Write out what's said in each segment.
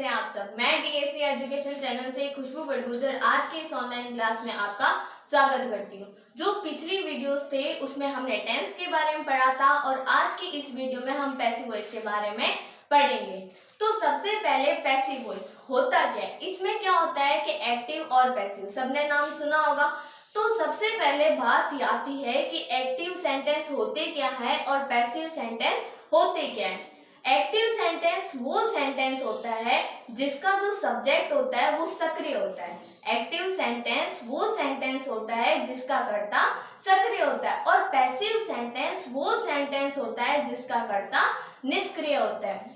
हैं आप सब। मैं डीएससी एजुकेशन चैनल से खुशबू बड़गुजर आज के इस ऑनलाइन क्लास में आपका स्वागत करती हूँ। जो पिछली वीडियोस थे उसमें हमने टेंस के बारे में पढ़ा था और आज की इस वीडियो में हम पैसिव वॉइस के बारे में पढ़ेंगे। तो सबसे पहले पैसिव वॉइस होता क्या है, इसमें क्या होता है कि एक्टिव और पैसिव, सबने नाम सुना होगा। तो सबसे पहले बात आती है कि एक्टिव सेंटेंस होते क्या है और पैसिव सेंटेंस होते क्या है। एक्टिव सेंटेंस वो सेंटेंस होता है जिसका जो सब्जेक्ट होता है वो सक्रिय होता है। एक्टिव सेंटेंस वो सेंटेंस होता है जिसका कर्ता सक्रिय होता है और पैसिव सेंटेंस वो सेंटेंस होता है जिसका कर्ता निष्क्रिय होता है।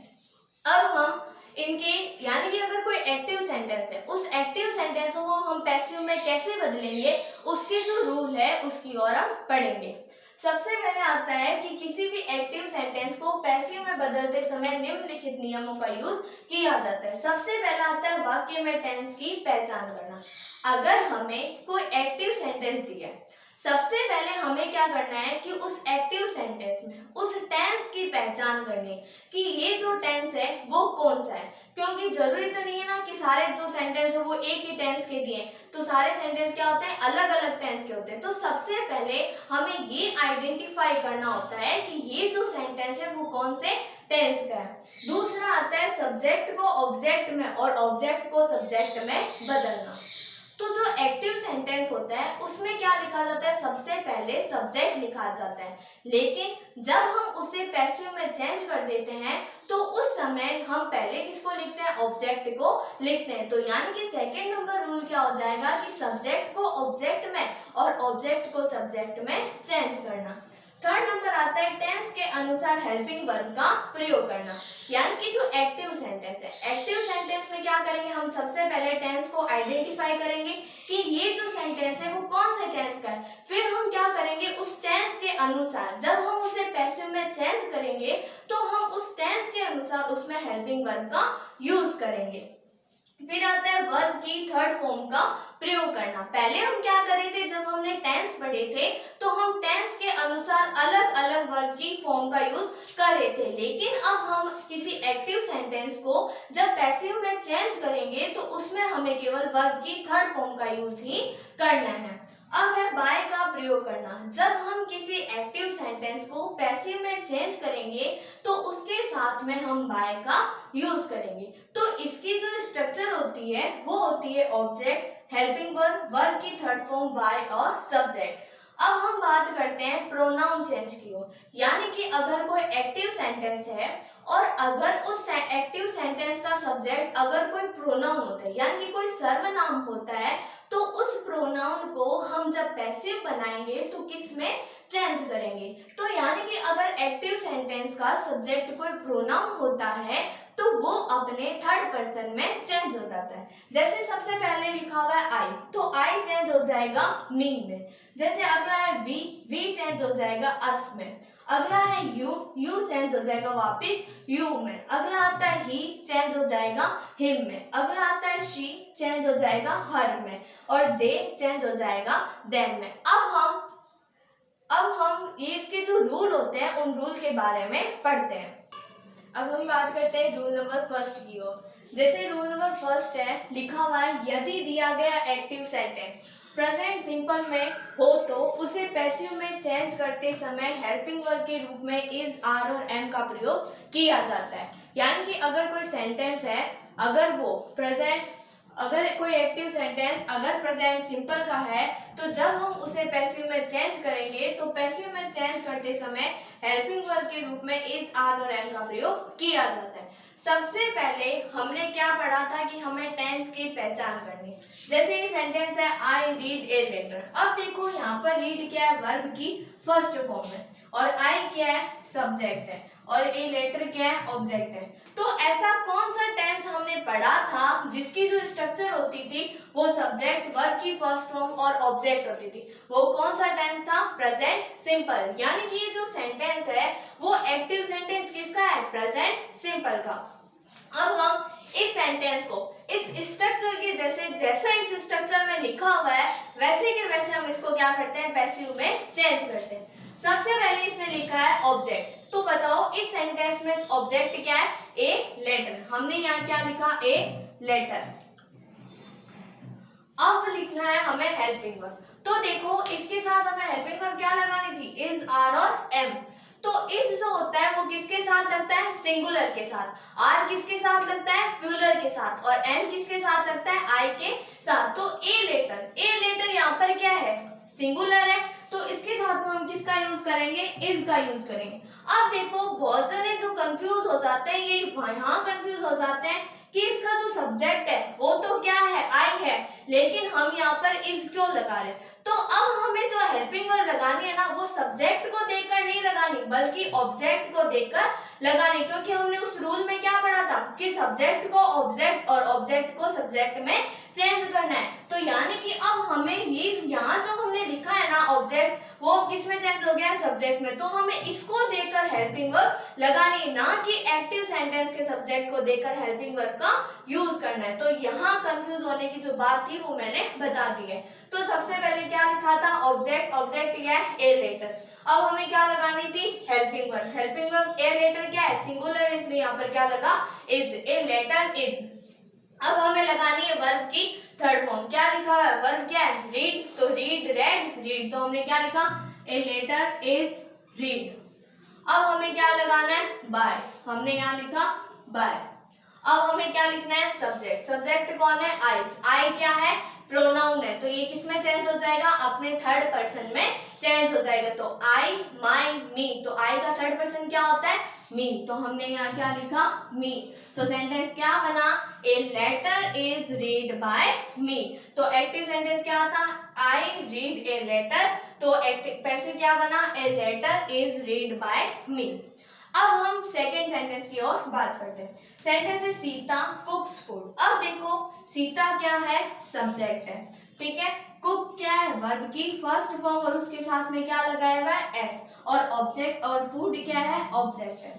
अब हम इनके यानी कि अगर कोई एक्टिव सेंटेंस है, उस एक्टिव सेंटेंस को हम पैसिव में कैसे बदलेंगे, उसके जो रूल है उसकी ओर हम पढ़ेंगे। सबसे पहले आता है कि किसी भी एक्टिव सेंटेंस को पैसिव में बदलते समय निम्नलिखित नियमों का यूज किया जाता है। सबसे पहला आता है वाक्य में टेंस की पहचान करना। अगर हमें कोई एक्टिव सेंटेंस दिया है, सबसे पहले हमें क्या करना है कि उस एक्टिव सेंटेंस में उस टेंस की पहचान करनी है कि ये जो टेंस है वो कौन सा है, क्योंकि जरूरी तो नहीं है ना कि सारे जो सेंटेंस है वो एक ही टेंस के दिए, तो सारे सेंटेंस क्या होते हैं, अलग अलग टेंस के होते हैं। तो सबसे पहले हमें ये आइडेंटिफाई करना होता है कि ये जो सेंटेंस है वो कौन से टेंस का है। दूसरा आता है सब्जेक्ट को ऑब्जेक्ट में और ऑब्जेक्ट को सब्जेक्ट में बदलना। तो जो एक्टिव सेंटेंस होता है उसमें क्या लिखा जाता है, सबसे पहले सब्जेक्ट लिखा जाता है, लेकिन जब हम उसे पैसिव में चेंज कर देते हैं तो उस समय हम पहले किसको लिखते हैं, ऑब्जेक्ट को लिखते हैं। तो यानी कि सेकंड नंबर रूल क्या हो जाएगा कि सब्जेक्ट को ऑब्जेक्ट में और ऑब्जेक्ट को सब्जेक्ट में चेंज करना। थर्ड नंबर आता है टेंस के अनुसार हेल्पिंग वर्ब का प्रयोग करना। यानी कि जो एक्टिव सेंटेंस है, एक्टिव सेंटेंस में क्या करेंगे, हम सबसे पहले टेंस को आइडेंटिफाई करेंगे कि ये जो सेंटेंस है वो कौन से टेंस का है। फिर हम क्या करेंगे, उस टेंस के अनुसार जब हम उसे पैसिव में चेंज करेंगे तो हम उस टेंस के अनुसार उसमें हेल्पिंग वर्ब का यूज करेंगे। फिर आता है वर्ब की थर्ड फॉर्म का प्रयोग करना। पहले हम क्या कर रहे थे, जब हमने टेंस पढ़े थे तो हम टेंस के अनुसार अलग अलग वर्ब की फॉर्म का यूज कर रहे थे, लेकिन अब हम किसी एक्टिव सेंटेंस को जब पैसिव में चेंज करेंगे तो उसमें हमें केवल वर्ब की थर्ड फॉर्म का यूज ही करना है। अब है बाय का प्रयोग करना। जब हम किसी एक्टिव सेंटेंस को पैसिव में चेंज करेंगे तो उसके साथ में हम बाय का यूज करेंगे। तो इसकी जो स्ट्रक्चर होती है वो होती है ऑब्जेक्ट, हेल्पिंग वर्ब, वर्ब की थर्ड फॉर्म बाय और सब्जेक्ट। अब हम बात करते हैं प्रोनाउन चेंज की ओर। यानी कि अगर कोई एक्टिव सेंटेंस है और अगर उस एक्टिव सेंटेंस का सब्जेक्ट अगर कोई प्रोनाउन होता है यानी कि कोई सर्वनाम होता है, तो उस प्रोनाउन को हम जब पैसिव बनाएंगे तो किस में चेंज करेंगे। तो यानी कि अगर एक्टिव सेंटेंस का सब्जेक्ट कोई प्रोनाउन होता है तो वो अपने थर्ड पर्सन में चेंज हो जाता है। जैसे सबसे पहले लिखा हुआ है आई, तो आई चेंज हो जाएगा मी में। जैसे अगला है वी चेंज हो जाएगा अस में। अगला है यू चेंज हो जाएगा वापिस यू में। अगला आता है ही चेंज हो जाएगा हिम में। अगला आता है शी चेंज हो जाएगा हर में और दे चेंज हो जाएगा देम में। अब हम ये इसके जो रूल होते हैं उन रूल के बारे में पढ़ते हैं। अब हम बात करते हैं रूल नंबर फर्स्ट की ओर। जैसे रूल नंबर फर्स्ट है, लिखा हुआ है यदि दिया गया एक्टिव सेंटेंस प्रेजेंट सिंपल में हो तो उसे पैसिव में चेंज करते समय हेल्पिंग वर्ब के रूप में इज, आर और एम का प्रयोग किया जाता है। यानी कि अगर कोई सेंटेंस है, अगर वो अगर कोई एक्टिव सेंटेंस अगर प्रेजेंट सिंपल का है तो जब हम उसे पैसिव में चेंज करेंगे तो पैसिव में चेंज करते समय हेल्पिंग वर्ब के रूप में इज, आर और एम का प्रयोग किया जाता है। सबसे पहले हमने क्या पढ़ा था कि हमें टेंस की पहचान करनी। जैसे ये सेंटेंस है आई रीड ए लेटर। अब देखो यहाँ पर रीड क्या है, वर्ब की फर्स्ट फॉर्म है, और आई क्या है, सब्जेक्ट है, और ए लेटर क्या है, ऑब्जेक्ट है। तो ऐसा कौन सा टेंस हमने पढ़ा था जिसकी जो स्ट्रक्चर होती थी वो सब्जेक्ट, वर्ब की फर्स्ट फॉर्म और ऑब्जेक्ट होती थी, वो कौन सा टेंस था, प्रेजेंट सिंपल। यानी कि ये जो सेंटेंस है वो एक्टिव सेंटेंस किसका है, प्रेजेंट सिंपल का। अब हम इस सेंटेंस को इस स्ट्रक्चर के जैसा इस स्ट्रक्चर में लिखा हुआ है वैसे के वैसे हम इसको क्या करते हैं, पैसिव में चेंज करते हैं। सबसे पहले इसमें लिखा है ऑब्जेक्ट, तो बताओ इस सेंटेंस में ऑब्जेक्ट क्या है, ए लेटर। हमने यहाँ क्या लिखा, ए लेटर। अब लिखना है हमें हेल्पिंग वर्ब। तो देखो इसके साथ हमें हेल्पिंग वर्ब क्या लगानी थी, इज, आर और एम। तो इज जो होता है वो किसके साथ लगता है, सिंगुलर के साथ। आर किसके साथ लगता है, प्लूरल के साथ। और एम किसके साथ लगता है, आई के साथ। तो ए लेटर यहाँ पर क्या है, सिंगुलर है, तो इसके साथ में हम किसका यूज करेंगे, इज का यूज करेंगे। अब देखो बहुत जने जो कंफ्यूज हो जाते हैं, ये यहाँ कंफ्यूज हो जाते हैं कि इसका जो सब्जेक्ट है वो तो क्या है, आई है, लेकिन हम यहाँ पर इज क्यों लगा रहे। तो अब हमें जो हेल्पिंग वर्ब लगानी है ना, वो सब्जेक्ट को देखकर नहीं लगानी बल्कि ऑब्जेक्ट को देखकर लगानी, क्योंकि हमने उस रूल में क्या पढ़ा था कि सब्जेक्ट को ऑब्जेक्ट और ऑब्जेक्ट को सब्जेक्ट में चेंज करना है। तो यानी कि अब हमें ये यहाँ जो हमने लिखा है ना ऑब्जेक्ट, वो किस में चेंज हो गया है, सब्जेक्ट में। तो हमें इसको देखकर हेल्पिंग वर्ब लगानी, ना कि एक्टिव सेंटेंस के सब्जेक्ट को देखकर हेल्पिंग वर्ब का यूज करना है। तो यहाँ कंफ्यूज होने की जो बात थी वो मैंने बता दी है। तो सबसे पहले क्या लिखा था, ऑब्जेक्ट, ऑब्जेक्ट क्या है, ए लेटर। अब हमें क्या लगानी थी, helping verb. Helping verb a letter क्या है, सिंगुलर, इसलिए यहाँ पर क्या लगा, इज, ए लेटर इज। अब हमें लगानी है वर्ब की थर्ड फॉर्म। क्या लिखा है, वर्ब क्या है, रीड, तो रीड, रेड, रीड। तो हमने क्या लिखा, ए लेटर इज रीड। अब हमें क्या लगाना है, बाय। हमने यहाँ लिखा बाय। अब हमें क्या लिखना है, सब्जेक्ट। सब्जेक्ट कौन है, आई। आई क्या है, प्रोनाउन है, तो ये किसमें चेंज हो जाएगा, अपने थर्ड पर्सन में चेंज हो जाएगा। तो आई, माई, मी। तो आई का थर्ड पर्सन क्या होता है, मी। तो हमने यहाँ क्या लिखा, मी। तो सेंटेंस क्या बना, a letter is read by me. तो एक्टिव सेंटेंस क्या था, आई रीड ए लेटर। तो एक्टिव पैसिव क्या बना, a letter is read by me. अब हम सेकेंड सेंटेंस की ओर बात करते हैं। सेंटेंस है सीता कुक्स फूड। अब देखो सीता क्या है, सब्जेक्ट है, ठीक है। कुक क्या है, वर्ब की फर्स्ट फॉर्म और उसके साथ में क्या लगाया हुआ है, एस। और ऑब्जेक्ट और फूड क्या है, ऑब्जेक्ट है।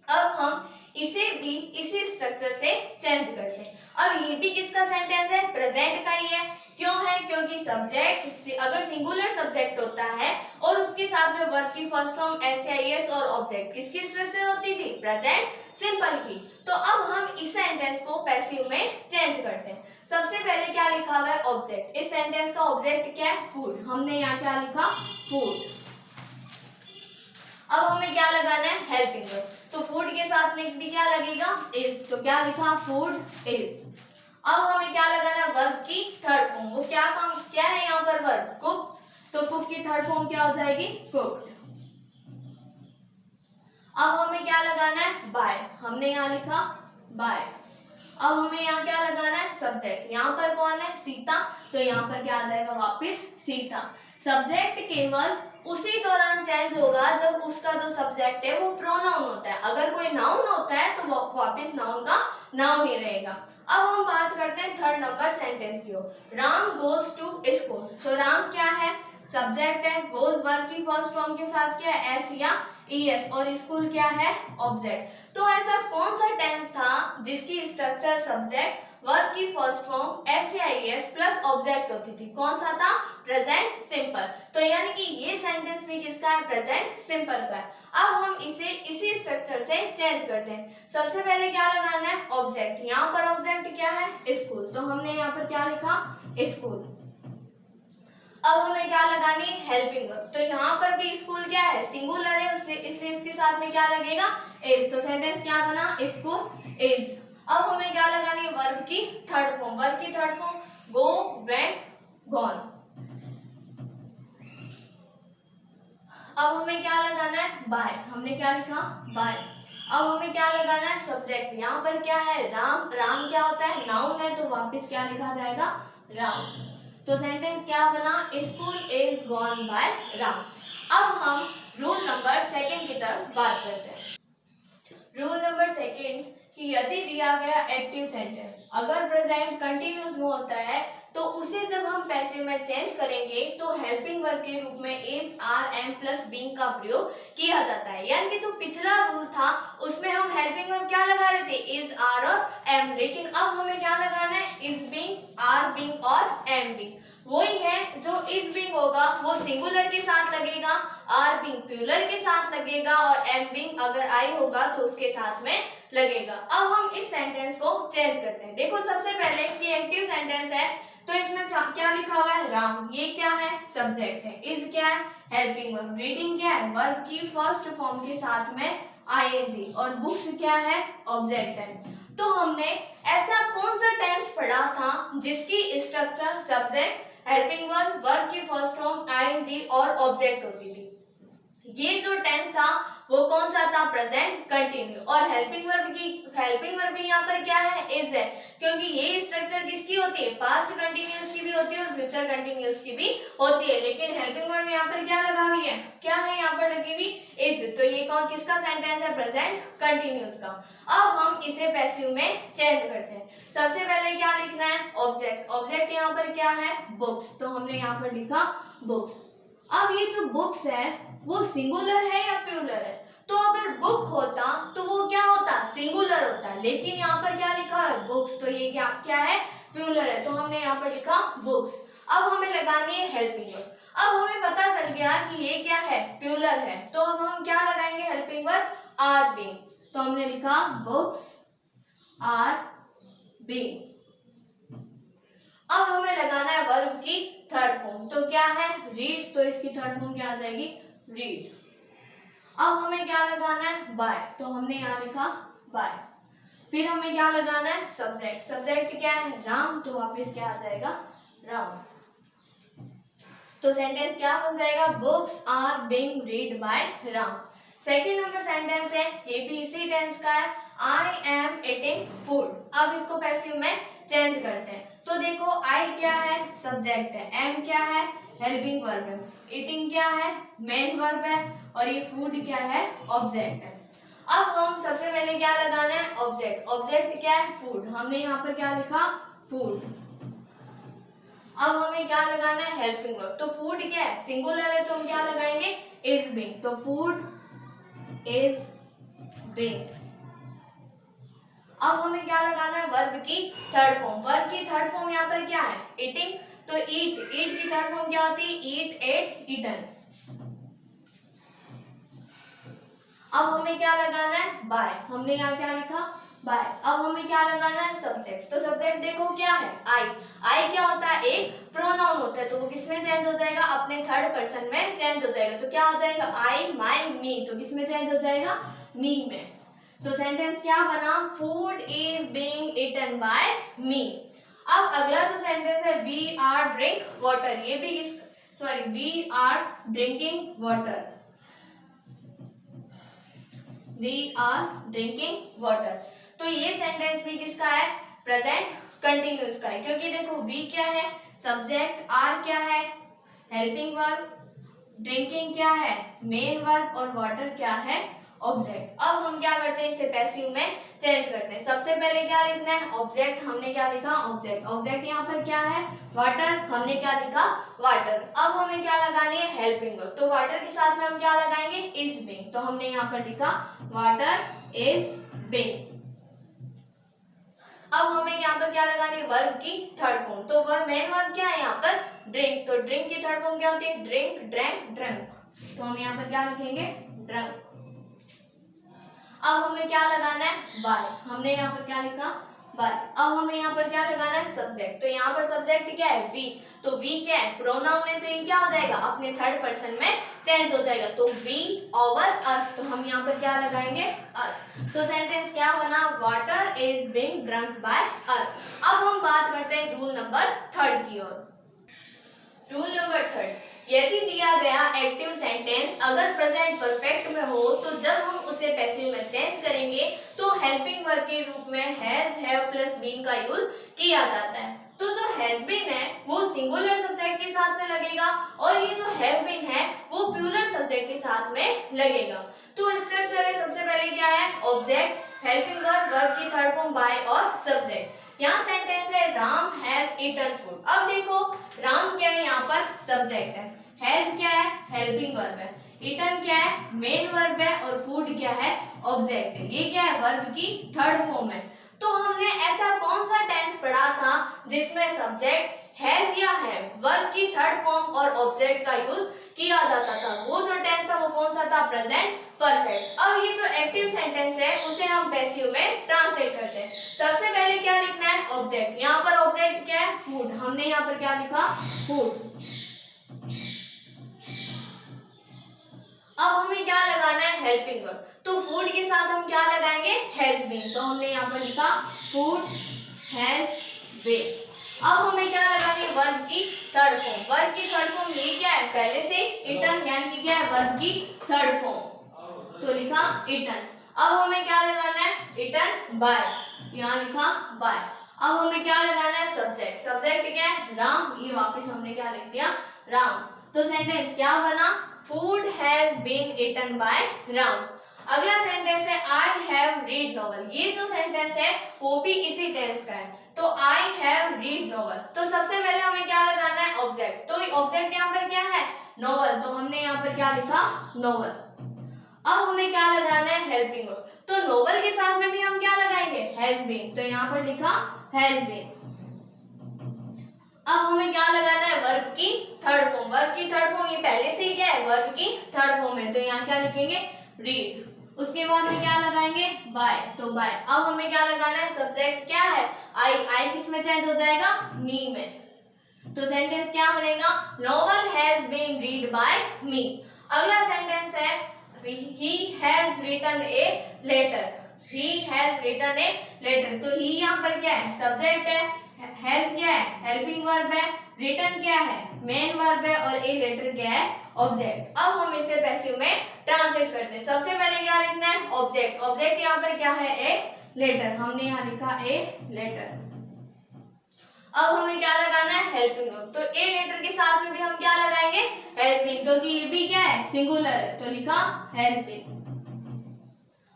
अब हम इसे भी इसी स्ट्रक्चर से चेंज करते हैं। अब ये भी किसका सेंटेंस है, प्रेजेंट का ही है। क्यों है, क्योंकि सब्जेक्ट अगर सिंगुलर सब्जेक्ट होता है और उसके साथ में वर्ब की फर्स्ट फॉर्म एस या एस और ऑब्जेक्ट, किसकी स्ट्रक्चर होती थी, प्रेजेंट सिंपल की। तो अब हम इस सेंटेंस को पैसिव में चेंज करते हैं। सबसे पहले क्या लिखा हुआ है, ऑब्जेक्ट। इस सेंटेंस का ऑब्जेक्ट क्या है, फूड। हमने यहाँ क्या लिखा, फूड। अब हमें क्या लगाना है, हेल्पिंग वर्ब। तो फूड के साथ में भी क्या लगेगा, इज। तो क्या लिखा, फूड इज। अब हमें क्या लगाना है, वर्ब की थर्ड फॉर्म। वो क्या काम क्या है यहाँ पर, वर्ब, कुक। तो कुक की थर्ड फॉर्म क्या हो जाएगी, कुक्ड। अब हमें क्या लगाना है, बाय। हमने यहाँ लिखा बाय। अब हमें यहाँ क्या लगाना है, सब्जेक्ट। यहाँ पर कौन है, सीता। तो यहाँ पर क्या आ जाएगा, वापस सीता। सब्जेक्ट केवल उसी दौरान चेंज होगा जब उसका जो सब्जेक्ट है वो प्रोनाउन होता है। अगर कोई नाउन होता है तो वापस नाउन का नाउन ही रहेगा। अब हम बात करते हैं थर्ड नंबर सेंटेंस की ओर। Ram goes to school. तो राम क्या है, सब्जेक्ट है। गोज वर्ब की फर्स्ट फॉर्म के साथ क्या है, एस या ईएस। और स्कूल क्या है, ऑब्जेक्ट। तो ऐसा कौन सा टेंस था जिसकी स्ट्रक्चर सब्जेक्ट वर्ब की फर्स्ट फॉर्म एस या ईएस प्लस ऑब्जेक्ट होती थी, कौन सा था, प्रेजेंट सिंपल। तो यानी कि ये सेंटेंस भी किसका है, प्रेजेंट सिंपल का है। अब हम इसे इसी स्ट्रक्चर से चेंज करते हैं। सबसे पहले क्या लगाना है, ऑब्जेक्ट। यहाँ पर ऑब्जेक्ट क्या है, स्कूल। तो हमने यहाँ पर क्या लिखा, स्कूल। अब हमें क्या लगानी है, हेल्पिंग वर्ब। तो यहाँ पर भी स्कूल क्या है, सिंगुलर है, इसलिए इसके साथ में क्या लगेगा, इज। तो सेंटेंस क्या बना, स्कूल इज। अब हमें क्या लगानी है, वर्ब की थर्ड फॉर्म। वर्ब की थर्ड फॉर्म गो, वेंट, गॉन। अब हमें क्या लगाना है, बाय। हमने क्या लिखा, बाय। अब हमें क्या लगाना है, सब्जेक्ट। यहाँ पर क्या है, राम। राम क्या होता है, नाउन है, तो वापस क्या लिखा जाएगा, राम। तो सेंटेंस क्या बना, school is gone by Ram. अब हम रूल नंबर सेकेंड की तरफ बात करते हैं। रूल नंबर सेकेंड कि यदि दिया गया एक्टिव सेंटेंस अगर प्रेजेंट कंटिन्यूस में होता है तो उसे जब हम पैसिव में चेंज करेंगे तो हेल्पिंग वर्ब के रूप में is, are, am plus being का प्रयोग किया जाता है। यानी कि जो पिछला रूल था उसमें हम हेल्पिंग वर्ब क्या लगा रहे थे, इज, आर और एम। लेकिन अब हमें क्या लगाना है, इज बीइंग, आर बीइंग और एम बीइंग। वही है, जो इज बीइंग होगा वो सिंगुलर के साथ लगेगा, आर बीइंग प्लूरल के साथ लगेगा और एम बीइंग अगर आई होगा तो उसके साथ में लगेगा। अब हम इस सेंटेंस को चेंज करते हैं। देखो सबसे पहले कि एक्टिव सेंटेंस है तो इसमें क्या लिखा हुआ है, राम, ये क्या है, सब्जेक्ट है, इज क्या है, हेल्पिंग वर्ब, रीडिंग क्या है, वर्ब की फर्स्ट फॉर्म के साथ में आईएनजी, और बुक्स क्या है, ऑब्जेक्ट है। तो हमने ऐसा कौन सा टेंस पढ़ा था जिसकी structure subject, helping verb, verb की फर्स्ट फॉर्म आईएनजी और ऑब्जेक्ट होती थी। ये जो टेंस था वो कौन सा था, प्रेजेंट कंटिन्यू। और हेल्पिंग वर्ब भी यहाँ पर क्या है, इज है, क्योंकि ये स्ट्रक्चर किसकी होती है, पास्ट कंटिन्यूअस की भी होती है और फ्यूचर कंटिन्यूअस की भी होती है। लेकिन हेल्पिंग वर्ब यहाँ पर क्या लगा हुई है, क्या है यहाँ पर लगी हुई, इज। तो ये कौन किसका सेंटेंस है, प्रेजेंट कंटिन्यूअस का। अब हम इसे पैसिव में चेंज करते हैं। सबसे पहले क्या लिखना है, ऑब्जेक्ट, ऑब्जेक्ट यहाँ पर क्या है, बुक्स, तो हमने यहाँ पर लिखा बुक्स। अब ये जो बुक्स है वो सिंगुलर है या प्लूरल है, तो अगर बुक होता तो वो क्या होता, सिंगुलर होता, लेकिन यहाँ पर क्या लिखा है, बुक्स, तो ये क्या है, प्लूरल है, तो हमने यहाँ पर लिखा बुक्स। अब हमें लगानी है हेल्पिंग वर्ब। अब हमें पता चल गया कि ये क्या है, प्लूरल है, तो अब हम क्या लगाएंगे, हेल्पिंग वर्ब आर बीइंग, तो हमने लिखा बुक्स आर बीइंग। अब हमें लगाना है वर्ब की थर्ड फॉर्म, तो क्या है, रीड, तो इसकी थर्ड फॉर्म क्या आ जाएगी, रीड। अब हमें क्या लगाना है, बाय, तो हमने यहाँ लिखा बाय। फिर हमें क्या लगाना है, सब्जेक्ट, सब्जेक्ट क्या है, राम, तो वापस क्या आ जाएगा, राम। तो सेंटेंस क्या बन जाएगा, books are being read by Ram. Second number sentence है, ये भी इसी टेंस का है, आई एम ईटिंग फूड। अब इसको पैसिव में चेंज करते हैं। तो देखो आई क्या है, सब्जेक्ट है, एम क्या है, हेल्पिंग वर्ब है, ईटिंग क्या है, मेन वर्ब है, और ये फूड क्या है, ऑब्जेक्ट है। अब हम सबसे पहले क्या लगाना है, ऑब्जेक्ट, ऑब्जेक्ट क्या है, फूड, हमने यहाँ पर क्या लिखा, फूड। अब हमें क्या लगाना है, हेल्पिंग वर्ब, तो फूड क्या है, सिंगुलर है, तो हम क्या लगाएंगे, इज बीइंग, तो फूड इज बीइंग। अब हमें क्या लगाना है, वर्ब की थर्ड फॉर्म, वर्ब की थर्ड फॉर्म यहाँ पर क्या है, ईटिंग, तो ईट, ईट की थर्ड फॉर्म क्या होती है, ईट, एट, ईटन। अब हमें क्या लगाना है, बाय, हमने यहाँ क्या लिखा, बाय। अब हमें क्या लगाना है, सब्जेक्ट, तो सब्जेक्ट देखो क्या है, आई, आई क्या होता है, एक प्रोनाउन होता है, तो वो किसमें चेंज हो जाएगा, अपने थर्ड पर्सन में चेंज हो जाएगा, तो क्या हो जाएगा, आई, माई, मी, तो किसमें चेंज हो जाएगा, मी में। तो सेंटेंस क्या बना, food is being eaten by me. अब अगला जो सेंटेंस है, वी आर ड्रिंक वाटर, ये भी we are drinking water, we are drinking water. तो ये सेंटेंस भी किसका है, प्रेजेंट कंटिन्यूअस का है, क्योंकि देखो वी क्या है, सब्जेक्ट, आर क्या है, हेल्पिंग वर्ब, ड्रिंकिंग क्या है, मेन वर्ब, और वाटर क्या है, ऑब्जेक्ट। अब हम क्या करते हैं, इसे पैसिव में चेंज करते हैं। सबसे पहले क्या लिखना है, ऑब्जेक्ट, हमने क्या लिखा, ऑब्जेक्ट, ऑब्जेक्ट यहाँ पर क्या है, वाटर, हमने क्या लिखा, वाटर। अब हमें क्या लगानी है, हेल्पिंग वर्ब, तो वाटर के साथ में हम क्या लगाएंगे, इज बीइंग, तो हमने यहाँ पर लिखा वाटर इज बीइंग। अब हमें यहाँ पर क्या लगानी है, वर्ब की थर्ड फॉर्म, तो वर्ब मेन वर्ब क्या है यहाँ पर, ड्रिंक, तो ड्रिंक की थर्ड फॉर्म क्या होती है, ड्रिंक, ड्रैंक, ड्रंक, तो हम यहाँ पर क्या लिखेंगे, ड्रंक। अब हमें क्या लगाना है, बाय, हमने यहाँ पर क्या लिखा, बाय। अब हमें यहाँ पर क्या लगाना है, सब्जेक्ट, तो यहाँ पर सब्जेक्ट क्या है, वी, तो वी क्या है, प्रोनाउन है, तो ये क्या हो जाएगा, अपने थर्ड पर्सन में चेंज हो जाएगा, तो वी ओवर अस, तो हम यहाँ पर क्या लगाएंगे, अस। तो सेंटेंस क्या बना, water is being drunk by us. अब हम बात करते हैं रूल नंबर थर्ड की ओर। रूल नंबर थर्ड, यदि दिया गया एक्टिव सेंटेंस अगर प्रेजेंट परफेक्ट में हो तो जब हम उसे पैसिव में चेंज करेंगे तो हेल्पिंग वर्ब के रूप में हैज, हैव प्लस बीन का यूज किया जाता है। तो जो हैज बीन है वो सिंगुलर सब्जेक्ट के साथ में लगेगा और ये जो हैव बीन है वो प्लूरल सब्जेक्ट के साथ में लगेगा। तो स्ट्रक्चर है, सबसे पहले क्या है, ऑब्जेक्ट, हेल्पिंग वर्ब, वर्ब की थर्ड फॉर्म बाय और सब्जेक्ट। यहाँ सेंटेंस है राम हैज ईटन फूड। अब देखो राम क्या है, यहाँ पर सब्जेक्ट है, हैज क्या है, हेल्पिंग वर्ब है, ईटन क्या है, मेन वर्ब है, और फूड क्या है, ऑब्जेक्ट है। ये क्या है, वर्ब की थर्ड फॉर्म है। तो हमने ऐसा कौन सा टेंस पढ़ा था जिसमें सब्जेक्ट हैज या हैव, वर्ब की थर्ड फॉर्म और ऑब्जेक्ट का यूज किया जाता था। वो जो टेंस था वो कौन सा था? Present perfect. अब ये जो एक्टिव सेंटेंस है उसे हम पैसिव में ट्रांसलेट करते हैं। सबसे पहले क्या लिखना है? ऑब्जेक्ट। यहाँ पर ऑब्जेक्ट क्या है? फूड। हमने यहाँ पर क्या लिखा? फूड। अब हमें क्या लगाना है? Helping verb. तो फूड के साथ हम क्या लगाएंगे? Has been. तो हमने यहाँ पर लिखा फूड हैज बीन। अब हमें क्या लगानी है? वर्ब की थर्ड फॉर्म। वर्ब की थर्ड फॉर्म ये क्या है? पहले से इटन, यानी कि क्या है? वर्ब की थर्ड फॉर्म। तो लिखा इटन। अब हमें क्या लगाना है? Eaten by. यहाँ लिखा बाय। अब हमें क्या लगाना है? सब्जेक्ट। सब्जेक्ट क्या है? राम। ये वापस हमने क्या लिख दिया? राम। तो सेंटेंस क्या बना? Food has been eaten by Ram. अगला सेंटेंस है आई हैव रीड नॉवल। ये जो सेंटेंस है वो भी इसी टेंस का है। तो आई हैव रीड नॉवल। तो सबसे पहले हमें क्या लगाना है? ऑब्जेक्ट। तो ऑब्जेक्ट यहाँ पर क्या है? नॉवल। तो हमने यहाँ पर क्या लिखा? नॉवल। अब हमें क्या लगाना है? Helping verb. तो नॉवल के साथ में भी हम क्या लगाएंगे? Has been. तो यहाँ पर लिखा हैज बीन। अब हमें क्या लगाना है? वर्ब की थर्ड फॉर्म। वर्ब की थर्ड फॉर्म ये पहले से ही क्या है? वर्ब की थर्ड फॉर्म है। तो यहाँ क्या लिखेंगे? रीड। उसके बाद में क्या लगाएंगे? बाय। तो बाय। अब हमें क्या लगाना है? सब्जेक्ट क्या है? आई। आई किस में चेंज हो जाएगा? मी में। तो सेंटेंस क्या बनेगा? Novel has been read by me. अगला सेंटेंस है he has written a letter. he has written a letter. तो he यहाँ पर क्या है? सब्जेक्ट है। हैज क्या है? हेल्पिंग वर्ब है। रिटन क्या है? मेन वर्ब है। और ए लेटर क्या है? ऑब्जेक्ट। अब हम इसे पैसिव में ट्रांसलेट करते हैं। सबसे पहले क्या लिखना है? ऑब्जेक्ट। ऑब्जेक्ट यहाँ पर क्या है? A letter. हमने यहाँ लिखा ए लेटर। अब हमें क्या लगाना है? Helping verb. तो ए लेटर के साथ में भी हम क्या लगाएंगे? हैज बीन, क्योंकि ये भी क्या है? सिंगुलर है। तो लिखा हैज बीन।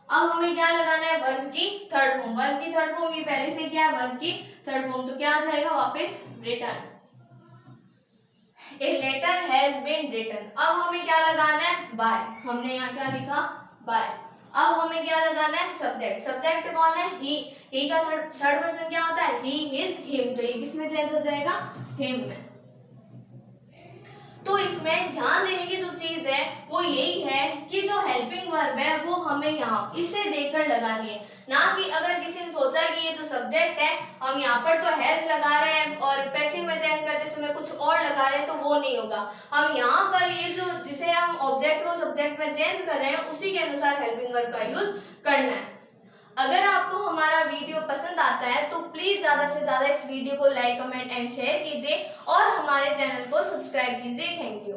अब हमें क्या लगाना है? वर्ब की थर्ड फॉर्म। वर्ब की थर्ड फॉर्म ये पहले से क्या है? वर्ब की थर्ड फॉर्म। तो क्या आ जाएगा वापस? Written. A letter has been written. अब हमें क्या लगाना है? बाय। हमने यहाँ क्या लिखा? बाय। अब हमें क्या लगाना है? सब्जेक्ट। सब्जेक्ट कौन है? ही का थर्ड पर्सन क्या होता है? ही, हिज, हिम। तो ये किस में चेंज हो जाएगा? हिम में। तो इसमें ध्यान देने की जो चीज है वो यही है कि जो हेल्पिंग वर्ब है वो हमें यहाँ इसे देखकर लगानी है, ना कि अगर किसी ने सोचा कि ये जो सब्जेक्ट है हम यहाँ पर तो हैज लगा रहे हैं और पैसिव में चेंज करते समय कुछ और लगा रहे हैं, तो वो नहीं होगा। हम यहाँ पर ये जो जिसे हम ऑब्जेक्ट को सब्जेक्ट में चेंज कर रहे हैं उसी के अनुसार हेल्पिंग वर्ब का यूज करना है। अगर आपको हमारा वीडियो पसंद आता है तो प्लीज ज्यादा से ज्यादा इस वीडियो को लाइक, कमेंट एंड शेयर कीजिए और हमारे चैनल को सब्सक्राइब कीजिए। Thank you.